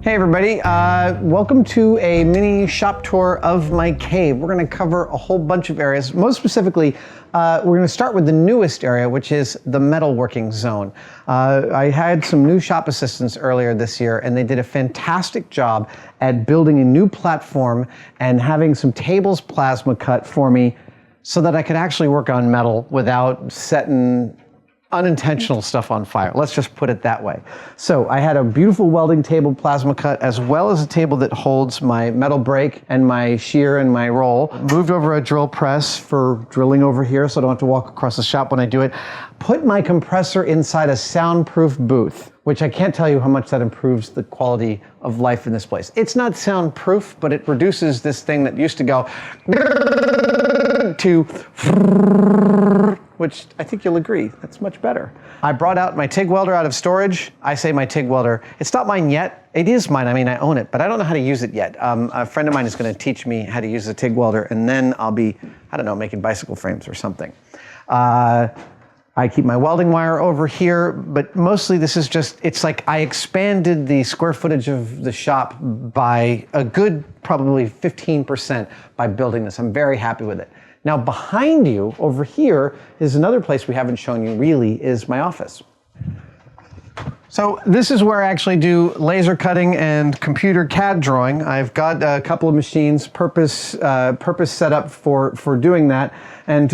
Hey everybody, welcome to a mini shop tour of my cave. We're going to cover a whole bunch of areas. Most specifically, we're going to start with the newest area, which is the Metalworking Zone. I had some new shop assistants earlier this year, and they did a fantastic job at building a new platform and having some tables plasma cut for me so that I could actually work on metal without setting unintentional stuff on fire. Let's just put it that way. So I had a beautiful welding table plasma cut, as well as a table that holds my metal brake and my shear and my roll. Moved over a drill press for drilling over here so I don't have to walk across the shop when I do it. Put my compressor inside a soundproof booth, which I can't tell you how much that improves the quality of life in this place. It's not soundproof, but it reduces this thing that used to go to, which I think you'll agree, that's much better. I brought out my Tig Welder out of storage. I say my Tig Welder, it's not mine yet. It is mine, I mean, I own it, but I don't know how to use it yet. A friend of mine is gonna teach me how to use the Tig Welder, and then I'll be, I don't know, making bicycle frames or something. I keep my welding wire over here, but mostly this is just, it's like I expanded the square footage of the shop by a good, probably 15% by building this. I'm very happy with it. Now behind you, over here, is another place we haven't shown you really, is my office. So this is where I actually do laser cutting and computer CAD drawing. I've got a couple of machines purpose set up for doing that. And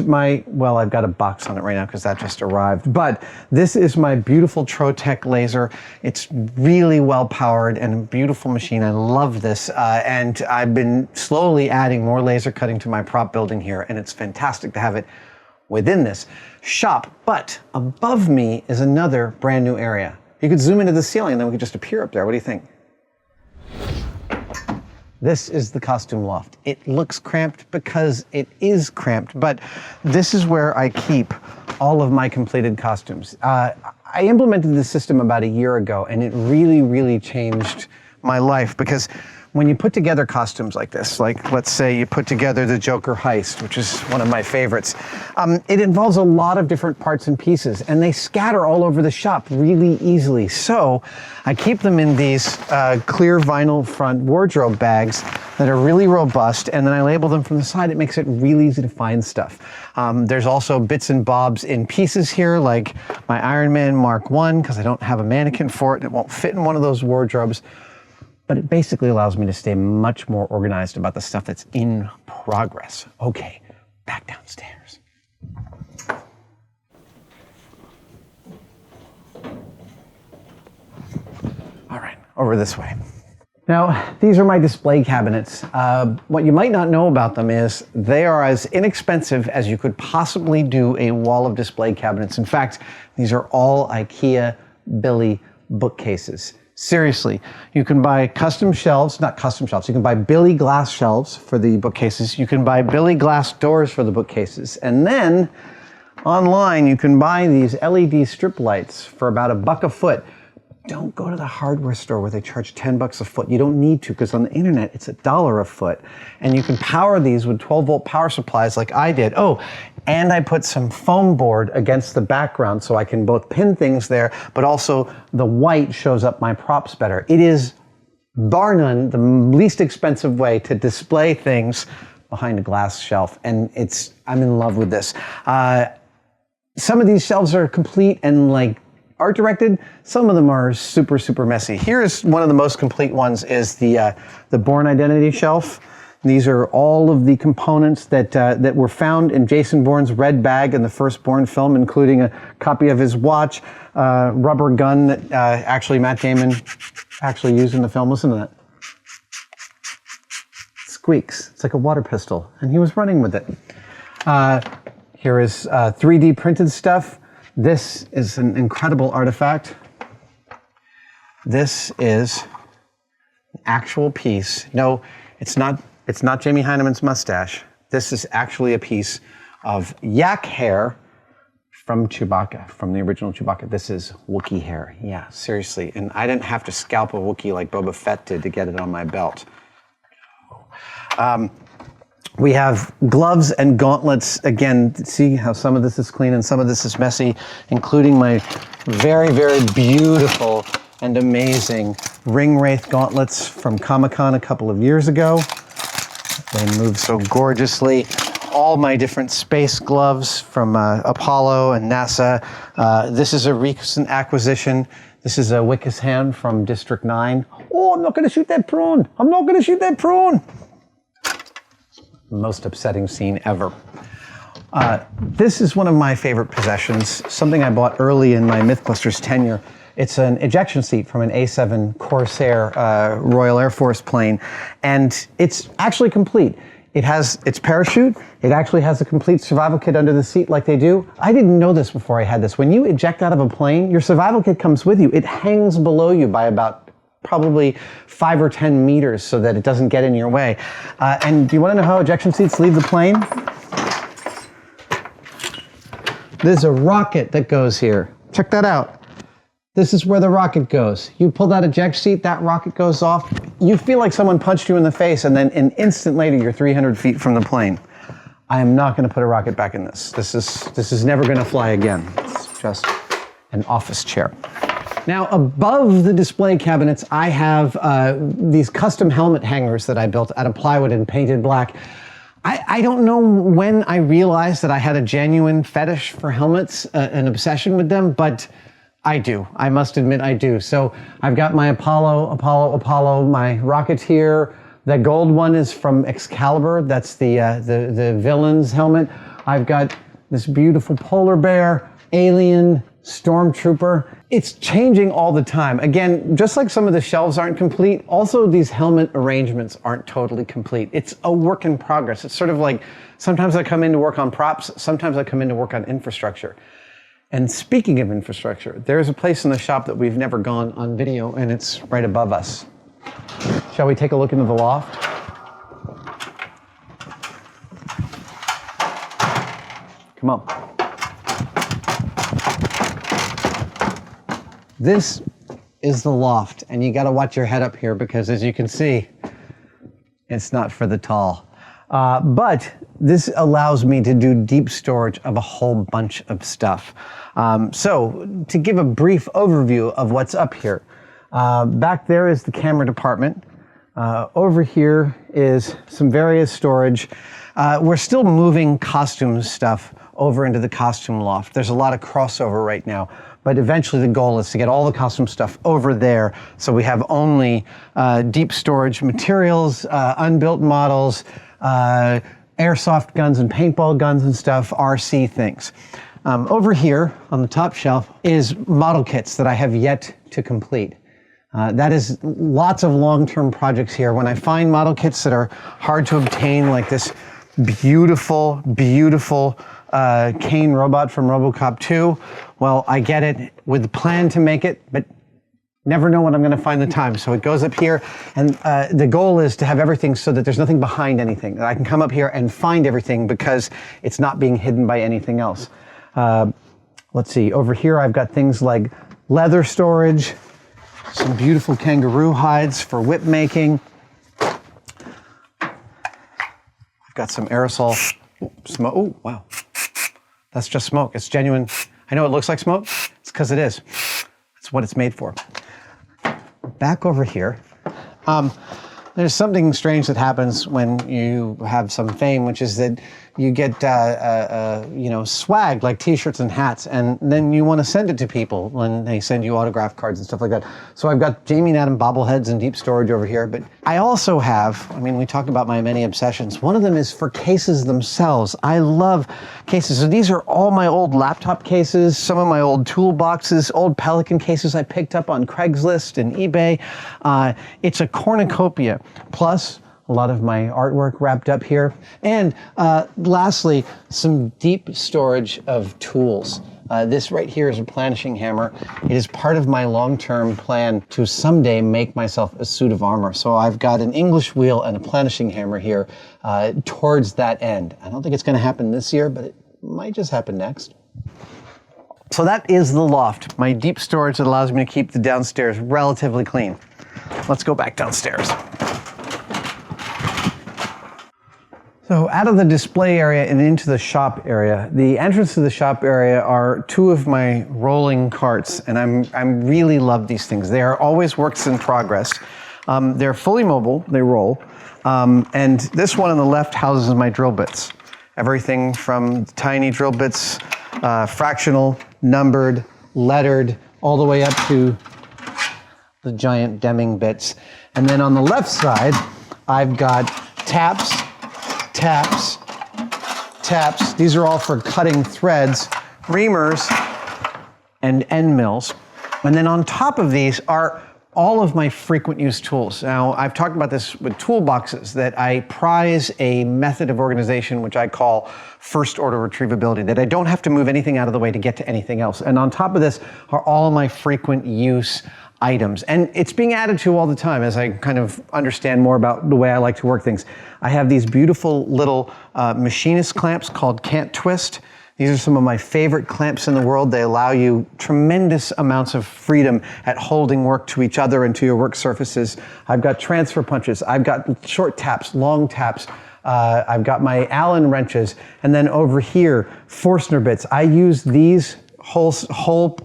well, I've got a box on it right now because that just arrived. But this is my beautiful Trotec laser. It's really well powered and a beautiful machine. I love this. And I've been slowly adding more laser cutting to my prop building here. And it's fantastic to have it within this shop. But above me is another brand new area. You could zoom into the ceiling and then we could just appear up there. What do you think? This is the costume loft. It looks cramped because it is cramped, but this is where I keep all of my completed costumes. I implemented this system about a year ago, and it really, really changed my life, because when you put together costumes like this, like let's say you put together the Joker heist, which is one of my favorites, it involves a lot of different parts and pieces, and they scatter all over the shop really easily. So I keep them in these clear vinyl front wardrobe bags that are really robust, and then I label them from the side. It makes it really easy to find stuff. There's also bits and bobs in pieces here, like my Iron Man Mark I, because I don't have a mannequin for it. It won't fit in one of those wardrobes. But it basically allows me to stay much more organized about the stuff that's in progress. Okay, back downstairs. All right, over this way. Now, these are my display cabinets. What you might not know about them is they are as inexpensive as you could possibly do a wall of display cabinets. In fact, these are all IKEA Billy bookcases. Seriously, you can buy custom shelves, not custom shelves, you can buy Billy glass shelves for the bookcases, you can buy Billy glass doors for the bookcases, and then online you can buy these LED strip lights for about $1 a foot. Don't go to the hardware store where they charge 10 bucks a foot. You don't need to, because on the internet it's $1 a foot. And you can power these with 12-volt power supplies like I did. Oh, and I put some foam board against the background so I can both pin things there, but also the white shows up my props better. It is, bar none, the least expensive way to display things behind a glass shelf. And I'm in love with this. Some of these shelves are complete and like art directed. Some of them are super, super messy. Here is one of the most complete ones, is the Bourne identity shelf. These are all of the components that were found in Jason Bourne's red bag in the first Bourne film, including a copy of his watch, rubber gun that actually Matt Damon actually used in the film. Listen to that. It squeaks. It's like a water pistol, and he was running with it. Here is 3D printed stuff. This is an incredible artifact. This is an actual piece. No, it's not Jamie Heinemann's mustache. This is actually a piece of yak hair from Chewbacca, from the original Chewbacca. This is Wookiee hair. Yeah, seriously. And I didn't have to scalp a Wookiee like Boba Fett did to get it on my belt. We have gloves and gauntlets. Again, see how some of this is clean and some of this is messy, including my very, very beautiful and amazing ring wraith gauntlets from Comic-Con a couple of years ago. They move so gorgeously. All my different space gloves from Apollo and NASA. This is a recent acquisition. This is a Wicca's hand from District 9. Oh, I'm not going to shoot that prawn. I'm not going to shoot that prawn. Most upsetting scene ever. This is one of my favorite possessions, something I bought early in my Mythbusters tenure. It's an ejection seat from an A7 Corsair Royal Air Force plane, and it's actually complete. It has its parachute. It actually has a complete survival kit under the seat like they do. I didn't know this before I had this. When you eject out of a plane, your survival kit comes with you. It hangs below you by about probably 5 or 10 meters so that it doesn't get in your way. And do you want to know how ejection seats leave the plane? There's a rocket that goes here. Check that out. This is where the rocket goes. You pull that eject seat, that rocket goes off. You feel like someone punched you in the face, and then an instant later, you're 300 feet from the plane. I am not going to put a rocket back in this. This is never going to fly again. It's just an office chair. Now, above the display cabinets, I have these custom helmet hangers that I built out of plywood and painted black. I don't know when I realized that I had a genuine fetish for helmets, an obsession with them, but I do. I must admit I do. So I've got my Apollo, my Rocketeer. The gold one is from Excalibur. That's the villain's helmet. I've got this beautiful polar bear, alien, stormtrooper. It's changing all the time. Again, just like some of the shelves aren't complete, also these helmet arrangements aren't totally complete. It's a work in progress. It's sort of like, sometimes I come in to work on props, sometimes I come in to work on infrastructure. And speaking of infrastructure, there's a place in the shop that we've never gone on video, and it's right above us. Shall we take a look into the loft? Come on. This is the loft, and you got to watch your head up here because, as you can see, it's not for the tall. But this allows me to do deep storage of a whole bunch of stuff. So to give a brief overview of what's up here, back there is the camera department. Over here is some various storage. We're still moving costume stuff over into the costume loft. There's a lot of crossover right now, but eventually the goal is to get all the costume stuff over there so we have only deep storage materials, unbuilt models, airsoft guns and paintball guns and stuff, RC things. Over here on the top shelf is model kits that I have yet to complete. That is lots of long-term projects here. When I find model kits that are hard to obtain, like this beautiful, beautiful Kane robot from RoboCop 2, well, I get it with the plan to make it, but never know when I'm going to find the time. So it goes up here, and the goal is to have everything so that there's nothing behind anything. That I can come up here and find everything because it's not being hidden by anything else. Let's see, over here I've got things like leather storage, some beautiful kangaroo hides for whip making. I've got some aerosol smoke. Oh, wow. That's just smoke. It's genuine. I know it looks like smoke. It's because it is. It's what it's made for. Back over here, there's something strange that happens when you have some fame, which is that you get, swag like t-shirts and hats, and then you want to send it to people when they send you autograph cards and stuff like that. So I've got Jamie and Adam bobbleheads in deep storage over here, but I also have, we talked about my many obsessions. One of them is for cases themselves. I love cases. So these are all my old laptop cases, some of my old toolboxes, old Pelican cases I picked up on Craigslist and eBay. It's a cornucopia, plus a lot of my artwork wrapped up here. And lastly, some deep storage of tools. This right here is a planishing hammer. It is part of my long-term plan to someday make myself a suit of armor. So I've got an English wheel and a planishing hammer here towards that end. I don't think it's going to happen this year, but it might just happen next. So that is the loft, my deep storage that allows me to keep the downstairs relatively clean. Let's go back downstairs. So out of the display area and into the shop area, the entrance to the shop area are two of my rolling carts, and I really love these things. They are always works in progress. They're fully mobile, they roll, and this one on the left houses my drill bits. Everything from tiny drill bits, fractional, numbered, lettered, all the way up to the giant Deming bits. And then on the left side, I've got taps, taps, taps. These are all for cutting threads, reamers, and end mills. And then on top of these are all of my frequent use tools. Now, I've talked about this with Toolboxes, that I prize a method of organization which I call first order retrievability, that I don't have to move anything out of the way to get to anything else. And on top of this are all my frequent use items. And it's being added to all the time as I kind of understand more about the way I like to work things. I have these beautiful little machinist clamps called Can't Twist. These are some of my favorite clamps in the world. They allow you tremendous amounts of freedom at holding work to each other and to your work surfaces. I've got transfer punches. I've got short taps, long taps. I've got my Allen wrenches. And then over here, Forstner bits. I use these hole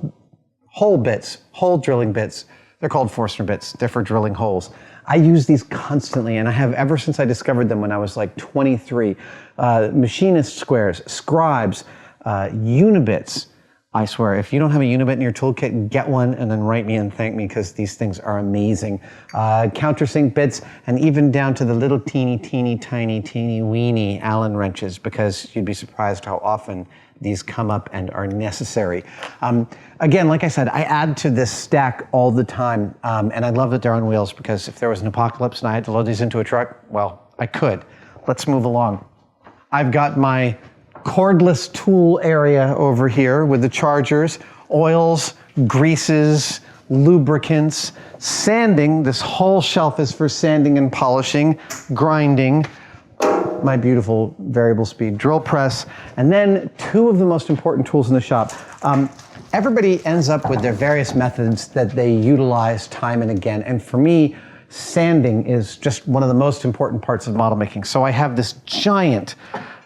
bits, hole drilling bits. They're called Forstner bits. They're for drilling holes. I use these constantly, and I have ever since I discovered them when I was like 23. Machinist squares, scribes, unibits. I swear, if you don't have a unibit in your toolkit, get one and then write me and thank me, because these things are amazing. Countersink bits, and even down to the little teeny weeny Allen wrenches, because you'd be surprised how often these come up and are necessary. Again, like I said, I add to this stack all the time, and I love that they're on wheels, because if there was an apocalypse and I had to load these into a truck, well, I could. Let's move along. I've got my cordless tool area over here with the chargers, oils, greases, lubricants, sanding. This whole shelf is for sanding and polishing, grinding, my beautiful variable speed drill press, and then two of the most important tools in the shop. Everybody ends up with their various methods that they utilize time and again, and for me, sanding is just one of the most important parts of model making. So I have this giant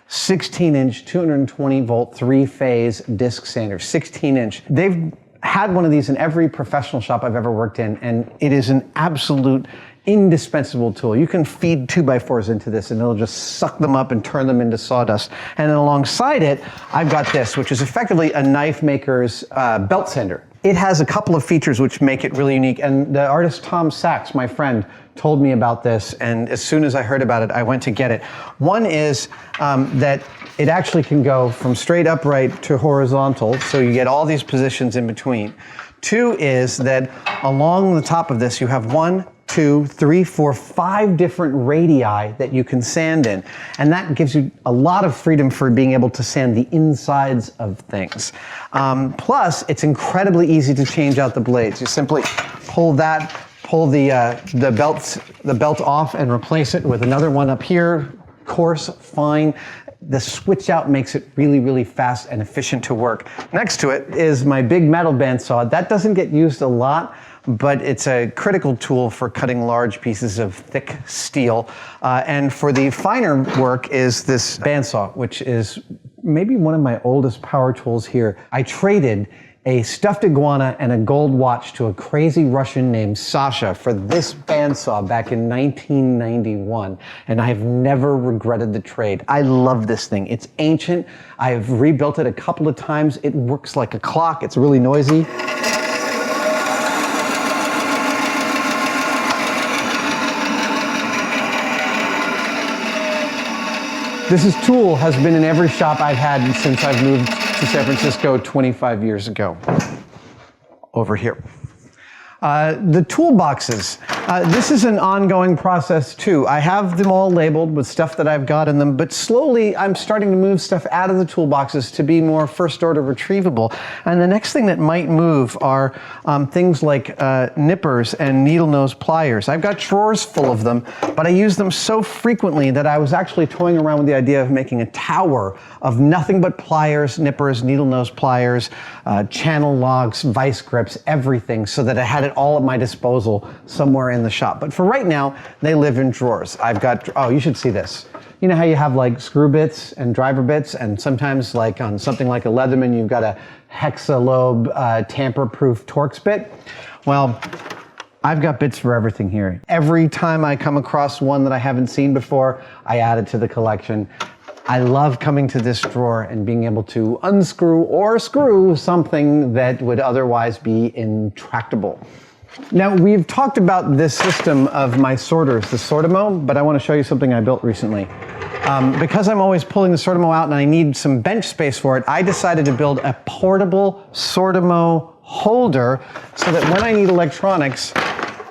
16-inch, 220-volt, three-phase disc sander, 16-inch. They've had one of these in every professional shop I've ever worked in, and it is an absolute indispensable tool. You can feed 2x4s into this and it'll just suck them up and turn them into sawdust. And then alongside it, I've got this, which is effectively a knife maker's belt sander. It has a couple of features which make it really unique, and the artist Tom Sachs, my friend, told me about this, and as soon as I heard about it, I went to get it. One is that it actually can go from straight upright to horizontal, so you get all these positions in between. Two is that along the top of this, you have 1, 2, 3, 4, 5 different radii that you can sand in. And that gives you a lot of freedom for being able to sand the insides of things. Plus, it's incredibly easy to change out the blades. You simply pull the belt off and replace it with another one up here, coarse, fine. The switch out makes it really, really fast and efficient to work. Next to it is my big metal bandsaw. That doesn't get used a lot, but it's a critical tool for cutting large pieces of thick steel. And for the finer work is this bandsaw, which is maybe one of my oldest power tools here. I traded a stuffed iguana and a gold watch to a crazy Russian named Sasha for this bandsaw back in 1991, and I have never regretted the trade. I love this thing. It's ancient. I've rebuilt it a couple of times. It works like a clock. It's really noisy. This tool has been in every shop I've had since I've moved to San Francisco 25 years ago. Over here. The toolboxes. This is an ongoing process too. I have them all labeled with stuff that I've got in them, but slowly I'm starting to move stuff out of the toolboxes to be more first order retrievable. And the next thing that might move are things like nippers and needle nose pliers. I've got drawers full of them, but I use them so frequently that I was actually toying around with the idea of making a tower of nothing but pliers, nippers, needle nose pliers, channel logs, vice grips, everything, so that I had it all at my disposal somewhere in the shop. But for right now, they live in drawers. I've got, oh, you should see this. You know how you have like screw bits and driver bits, and sometimes like on something like a Leatherman, you've got a hexalobe tamper-proof Torx bit? Well, I've got bits for everything here. Every time I come across one that I haven't seen before, I add it to the collection. I love coming to this drawer and being able to unscrew or screw something that would otherwise be intractable. Now, we've talked about this system of my sorters, the Sortimo, but I want to show you something I built recently. Because I'm always pulling the Sortimo out and I need some bench space for it, I decided to build a portable Sortimo holder so that when I need electronics,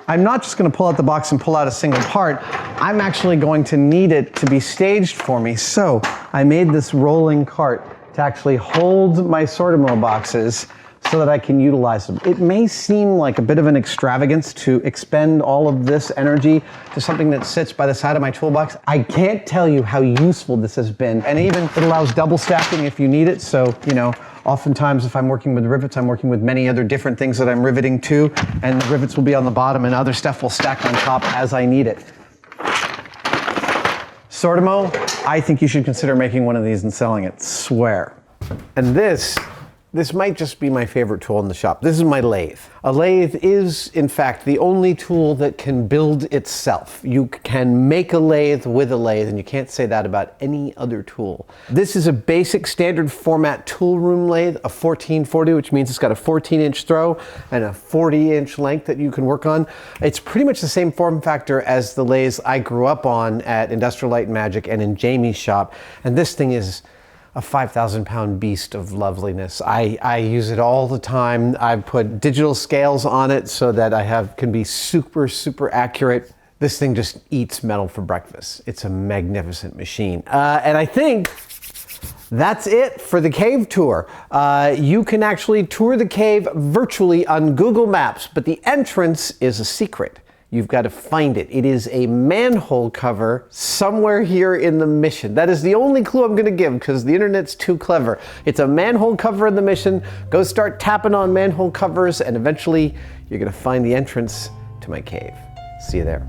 I'm not just going to pull out the box and pull out a single part. I'm actually going to need it to be staged for me. So I made this rolling cart to actually hold my Sortimo boxes so that I can utilize them. It may seem like a bit of an extravagance to expend all of this energy to something that sits by the side of my toolbox. I can't tell you how useful this has been. And even it allows double stacking if you need it. So, you know, oftentimes if I'm working with rivets, I'm working with many other different things that I'm riveting to, and the rivets will be on the bottom and other stuff will stack on top as I need it. Sortimo, I think you should consider making one of these and selling it, swear. And this might just be my favorite tool in the shop. This is my lathe. A lathe is, in fact, the only tool that can build itself. You can make a lathe with a lathe, and you can't say that about any other tool. This is a basic standard format tool room lathe, a 1440, which means it's got a 14-inch throw and a 40-inch length that you can work on. It's pretty much the same form factor as the lathes I grew up on at Industrial Light and Magic and in Jamie's shop, and this thing is a 5,000-pound beast of loveliness. I use it all the time. I've put digital scales on it so that can be super, super accurate. This thing just eats metal for breakfast. It's a magnificent machine. And I think that's it for the cave tour. You can actually tour the cave virtually on Google Maps, but the entrance is a secret. You've got to find it. It is a manhole cover somewhere here in the mission. That is the only clue I'm going to give because the internet's too clever. It's a manhole cover in the mission. Go start tapping on manhole covers and eventually you're going to find the entrance to my cave. See you there.